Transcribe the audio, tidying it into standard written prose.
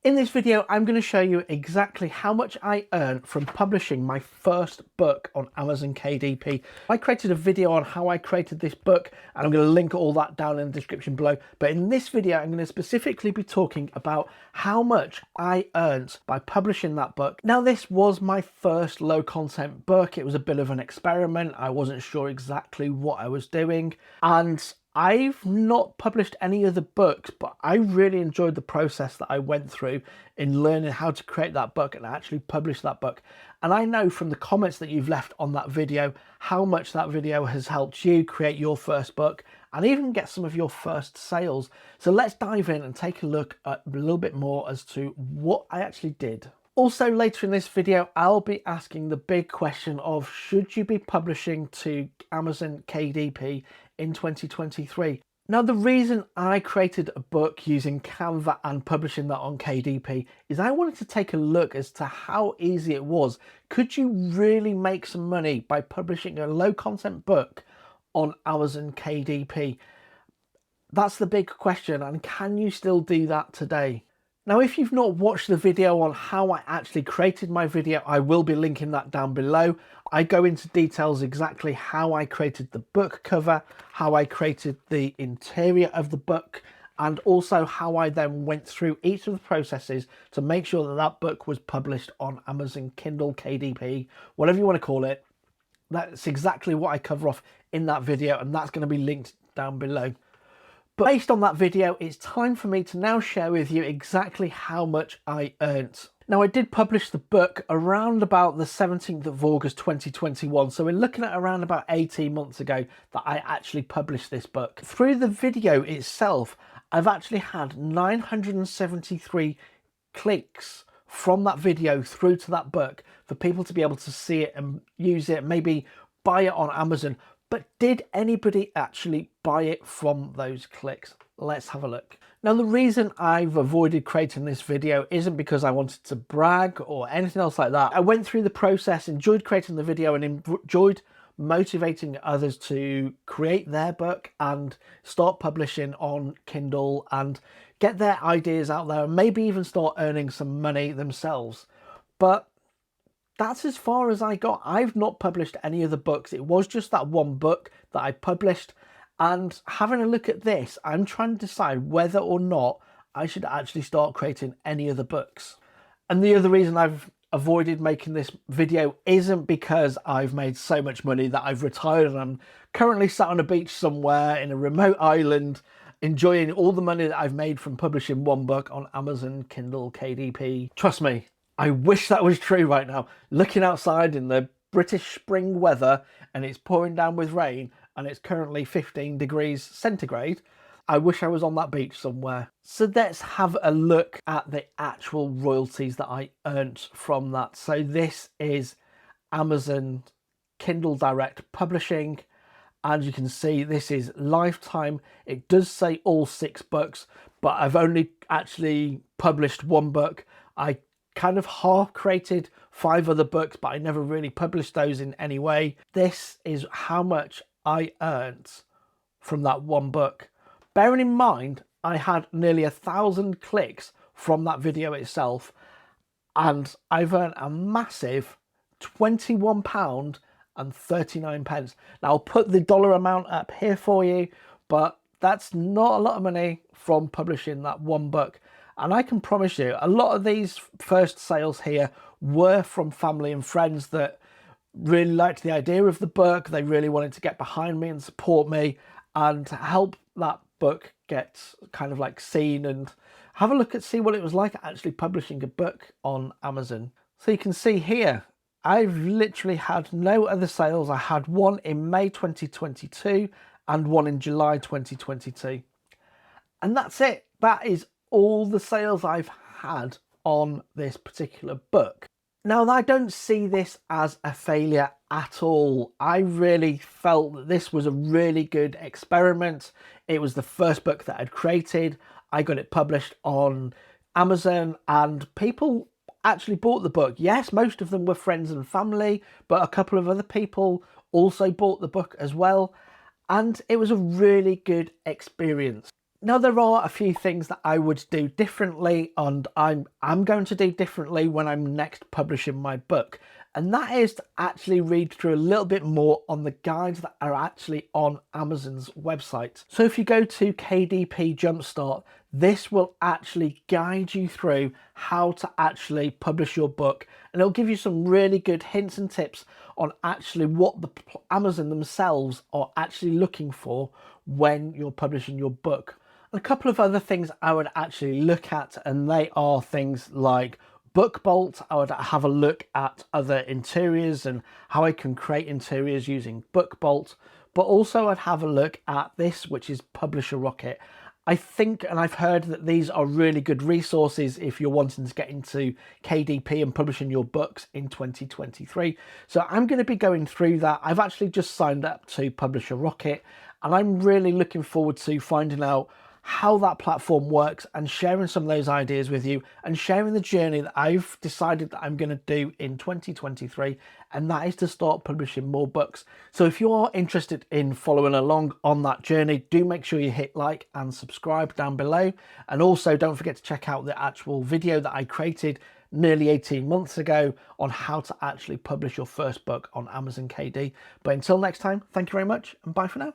In this video, I'm going to show you exactly how much I earned from publishing my first book on Amazon KDP. I created a video on how I created this book, and I'm going to link all that down in the description below. But in this video, I'm going to specifically be talking about how much I earned by publishing that book. Now, this was my first low content book. It was a bit of an experiment. I wasn't sure exactly what I was doing, and I've not published any other books, but I really enjoyed the process that I went through in learning how to create that book and actually publish that book. And I know from the comments that you've left on that video how much that video has helped you create your first book and even get some of your first sales. So let's dive in and take a look at a little bit more as to what I actually did. Also, later in this video, I'll be asking the big question of should you be publishing to Amazon KDP in 2023? Now, the reason I created a book using Canva and publishing that on KDP is I wanted to take a look as to how easy it was. Could you really make some money by publishing a low content book on Amazon KDP? That's the big question, and can you still do that today? Now, if you've not watched the video on how I actually created my video, I will be linking that down below. I go into details exactly how I created the book cover, how I created the interior of the book, and also how I then went through each of the processes to make sure that that book was published on Amazon Kindle, KDP, whatever you want to call it. That's exactly what I cover off in that video, and that's going to be linked down below. But based on that video, it's time for me to now share with you exactly how much I earned. Now, I did publish the book around about the 17th of August 2021, so we're looking at around about 18 months ago that I actually published this book. Through the video itself, I've actually had 973 clicks from that video through to that book for people to be able to see it and use it, maybe buy it on Amazon. But did anybody actually buy it from those clicks? Let's have a look. Now, the reason I've avoided creating this video isn't because I wanted to brag or anything else like that. I went through the process, enjoyed creating the video and enjoyed motivating others to create their book and start publishing on Kindle and get their ideas out there and maybe even start earning some money themselves. But that's as far as I got. I've not published any other books. It was just that one book that I published. And having a look at this, I'm trying to decide whether or not I should actually start creating any other books. And the other reason I've avoided making this video isn't because I've made so much money that I've retired and I'm currently sat on a beach somewhere in a remote island enjoying all the money that I've made from publishing one book on Amazon Kindle KDP. Trust me, I wish that was true right now. Looking outside in the British spring weather and it's pouring down with rain and it's currently 15 degrees centigrade, I wish I was on that beach somewhere. So let's have a look at the actual royalties that I earned from that. So this is Amazon Kindle Direct Publishing. And you can see this is lifetime. It does say all 6 books, but I've only actually published one book. I kind of half created 5 other books, but I never really published those in any way. This is how much I earned from that one book. Bearing in mind, I had nearly 1,000 clicks from that video itself, and I've earned a massive £21.39. Now, I'll put the dollar amount up here for you, but that's not a lot of money from publishing that one book. And I can promise you, a lot of these first sales here were from family and friends that really liked the idea of the book. They really wanted to get behind me and support me and help that book get kind of like seen and have a look at see what it was like actually publishing a book on Amazon. So you can see here, I've literally had no other sales. I had one in May 2022 and one in July 2022. And that's it. That is all the sales I've had on this particular book. Now, I don't see this as a failure at all. I really felt that this was a really good experiment. It was the first book that I'd created. I got it published on Amazon and people actually bought the book. Yes, most of them were friends and family, but a couple of other people also bought the book as well. And it was a really good experience. Now, there are a few things that I would do differently, and I'm going to do differently when I'm next publishing my book. And that is to actually read through a little bit more on the guides that are actually on Amazon's website. So if you go to KDP Jumpstart, this will actually guide you through how to actually publish your book. And it'll give you some really good hints and tips on actually what the Amazon themselves are actually looking for when you're publishing your book. A couple of other things I would actually look at, and they are things like book bolt. I would have a look at other interiors and how I can create interiors using book bolt, but also I'd have a look at this, which is Publisher Rocket. I think, and I've heard that these are really good resources if you're wanting to get into KDP and publishing your books in 2023. So I'm going to be going through that. I've actually just signed up to Publisher Rocket, and I'm really looking forward to finding out how that platform works and sharing some of those ideas with you and sharing the journey that I've decided that I'm going to do in 2023, and that is to start publishing more books. So if you are interested in following along on that journey, do make sure you hit like and subscribe down below, and also don't forget to check out the actual video that I created nearly 18 months ago on how to actually publish your first book on Amazon KD. But until next time, thank you very much and bye for now.